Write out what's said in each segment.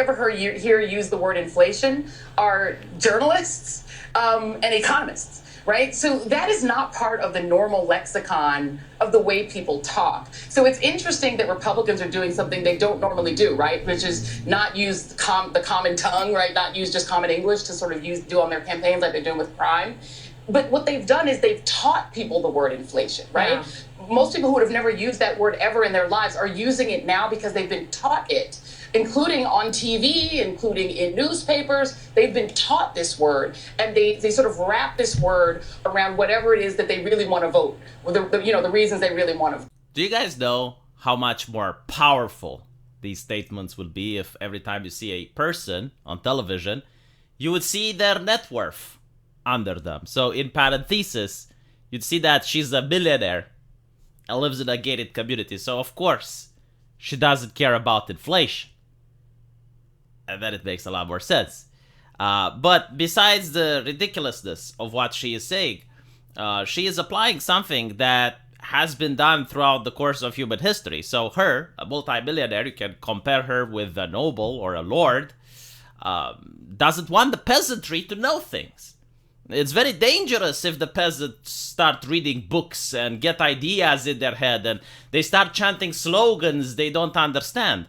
ever hear use the word inflation are journalists and economists. Right? So that is not part of the normal lexicon of the way people talk. So it's interesting that Republicans are doing something they don't normally do, right? Which is not use the common tongue, right? Not use just common English to sort of do on their campaigns like they're doing with crime. But what they've done is they've taught people the word inflation, right? Yeah. Most people who would have never used that word ever in their lives are using it now because they've been taught it, including on TV, including in newspapers. They've been taught this word, and they sort of wrap this word around whatever it is that they really want to vote, or the reasons they really want to vote. Do you guys know how much more powerful these statements would be if every time you see a person on television, you would see their net worth under them? So in parenthesis, you'd see that she's a millionaire and lives in a gated community. So of course, she doesn't care about inflation. And then it makes a lot more sense. But besides the ridiculousness of what she is saying, she is applying something that has been done throughout the course of human history. So her, a multimillionaire, you can compare her with a noble or a lord, doesn't want the peasantry to know things. It's very dangerous if the peasants start reading books and get ideas in their head and they start chanting slogans they don't understand.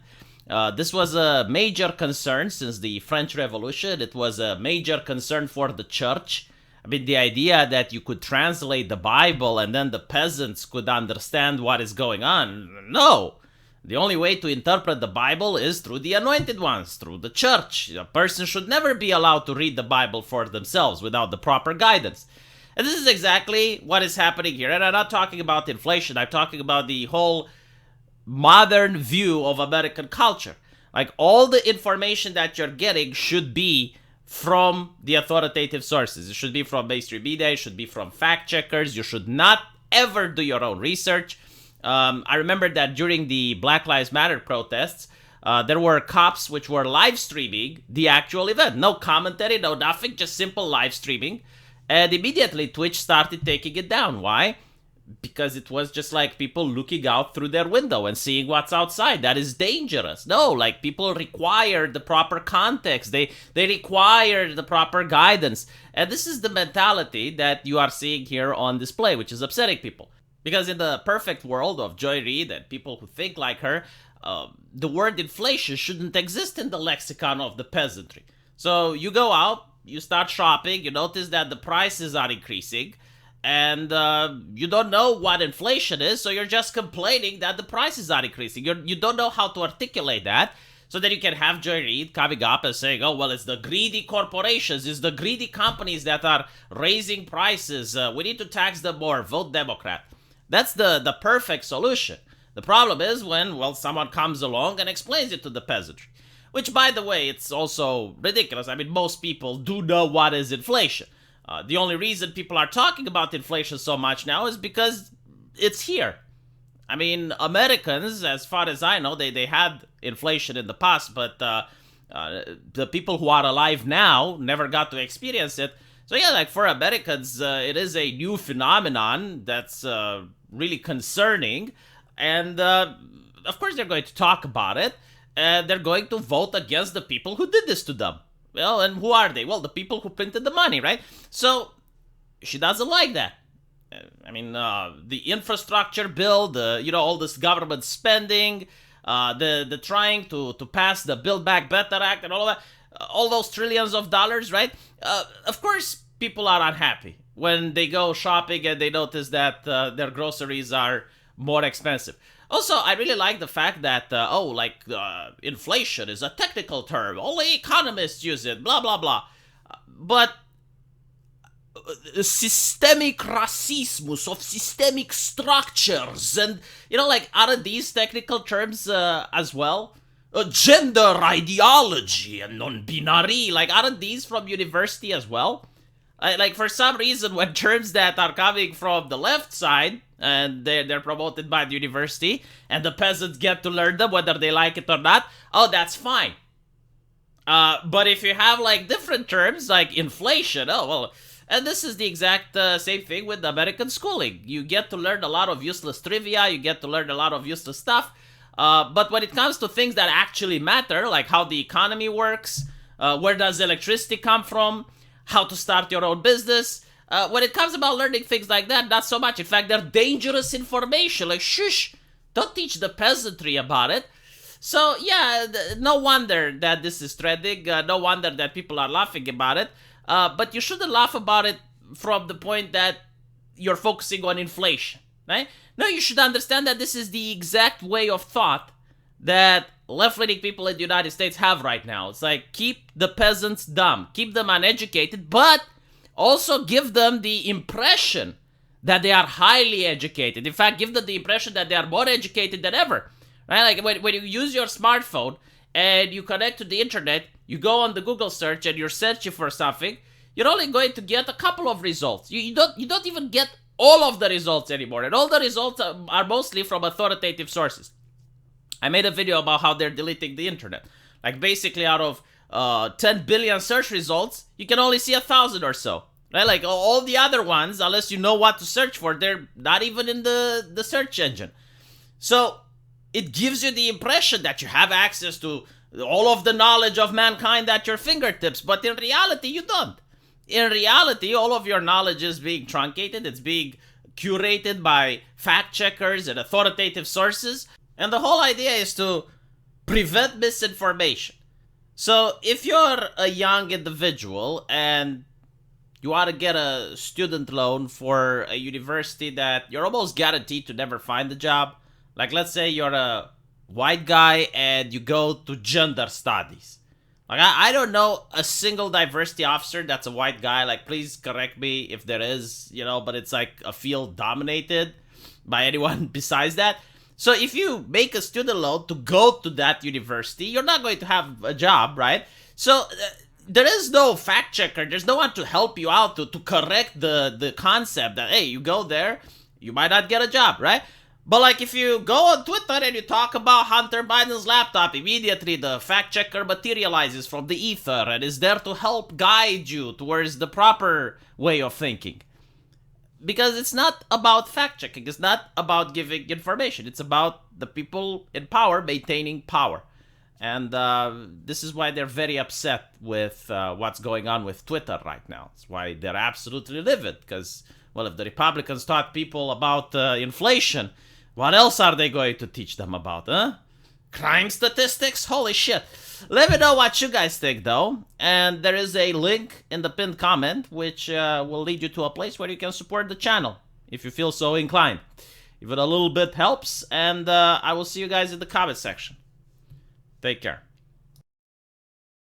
This was a major concern since the French Revolution. It was a major concern for the church. I mean, the idea that you could translate the Bible and then the peasants could understand what is going on. No! The only way to interpret the Bible is through the anointed ones, through the church. A person should never be allowed to read the Bible for themselves without the proper guidance. And this is exactly what is happening here. And I'm not talking about inflation. I'm talking about the whole modern view of American culture. Like, all the information that you're getting should be from the authoritative sources. It should be from mainstream media. It should be from fact checkers. You should not ever do your own research. I remember that during the Black Lives Matter protests, there were cops which were live streaming the actual event. No commentary, no nothing, just simple live streaming. And immediately Twitch started taking it down. Why? Because it was just like people looking out through their window and seeing what's outside. That is dangerous. No, like, people require the proper context. They require the proper guidance. And this is the mentality that you are seeing here on display, which is upsetting people. Because in the perfect world of Joy Reid and people who think like her, the word inflation shouldn't exist in the lexicon of the peasantry. So you go out, you start shopping, you notice that the prices are increasing, and you don't know what inflation is, so you're just complaining that the prices are increasing. You don't know how to articulate that, so that you can have Joy Reid coming up and saying, oh, well, it's the greedy corporations, it's the greedy companies that are raising prices, we need to tax them more, vote Democrat. That's the perfect solution. The problem is when, well, someone comes along and explains it to the peasantry. Which, by the way, it's also ridiculous. I mean, most people do know what is inflation. The only reason people are talking about inflation so much now is because it's here. I mean, Americans, as far as I know, they had inflation in the past, but the people who are alive now never got to experience it. So yeah, like, for Americans, it is a new phenomenon that's really concerning. And of course they're going to talk about it. And they're going to vote against the people who did this to them. Well, and who are they? Well, the people who printed the money, right? So she doesn't like that. I mean, the infrastructure bill, all this government spending, the trying to pass the Build Back Better Act and all of that. All those trillions of dollars, right? Of course, people are unhappy when they go shopping and they notice that their groceries are more expensive. Also, I really like the fact that, inflation is a technical term. Only economists use it, blah, blah, blah. But systemic racism of systemic structures and, aren't these technical terms as well? Gender ideology and non-binary, aren't these from university as well? For some reason, when terms that are coming from the left side and they're promoted by the university and the peasants get to learn them whether they like it or not, oh, that's fine. But if you have different terms like inflation, oh well, and this is the exact same thing with American schooling. You get to learn a lot of useless trivia, you get to learn a lot of useless stuff. But when it comes to things that actually matter, like how the economy works, where does electricity come from, how to start your own business, when it comes about learning things like that, not so much. In fact, they're dangerous information. Like, shush, don't teach the peasantry about it. So, yeah, no wonder that this is trending. No wonder that people are laughing about it. But you shouldn't laugh about it from the point that you're focusing on inflation, right? No, you should understand that this is the exact way of thought that left-leaning people in the United States have right now. It's like, keep the peasants dumb, keep them uneducated, but also give them the impression that they are highly educated. In fact, give them the impression that they are more educated than ever. Right? Like when you use your smartphone and you connect to the internet, you go on the Google search and you're searching for something, you're only going to get a couple of results. You don't even get all of the results anymore. And all the results are mostly from authoritative sources. I made a video about how they're deleting the internet. Like basically out of 10 billion search results, you can only see 1,000 or so. Right? Like all the other ones, unless you know what to search for, they're not even in the search engine. So it gives you the impression that you have access to all of the knowledge of mankind at your fingertips, but in reality, you don't. In reality, all of your knowledge is being truncated, it's being curated by fact checkers and authoritative sources, and the whole idea is to prevent misinformation. So if you're a young individual and you want to get a student loan for a university that you're almost guaranteed to never find a job, like, let's say you're a white guy and you go to gender studies. Like, I don't know a single diversity officer that's a white guy. Like, please correct me if there is, but it's like a field dominated by anyone besides that. So if you make a student loan to go to that university, you're not going to have a job, right? So there is no fact checker. There's no one to help you out to correct the concept that, hey, you go there, you might not get a job, right? But like if you go on Twitter and you talk about Hunter Biden's laptop, immediately the fact checker materializes from the ether and is there to help guide you towards the proper way of thinking. Because it's not about fact checking, it's not about giving information, it's about the people in power maintaining power. And this is why they're very upset with what's going on with Twitter right now. It's why they're absolutely livid, because, well, if the Republicans taught people about inflation, what else are they going to teach them about, huh? Crime statistics? Holy shit. Let me know what you guys think, though. And there is a link in the pinned comment, which will lead you to a place where you can support the channel, if you feel so inclined. Even a little bit helps, and I will see you guys in the comment section. Take care.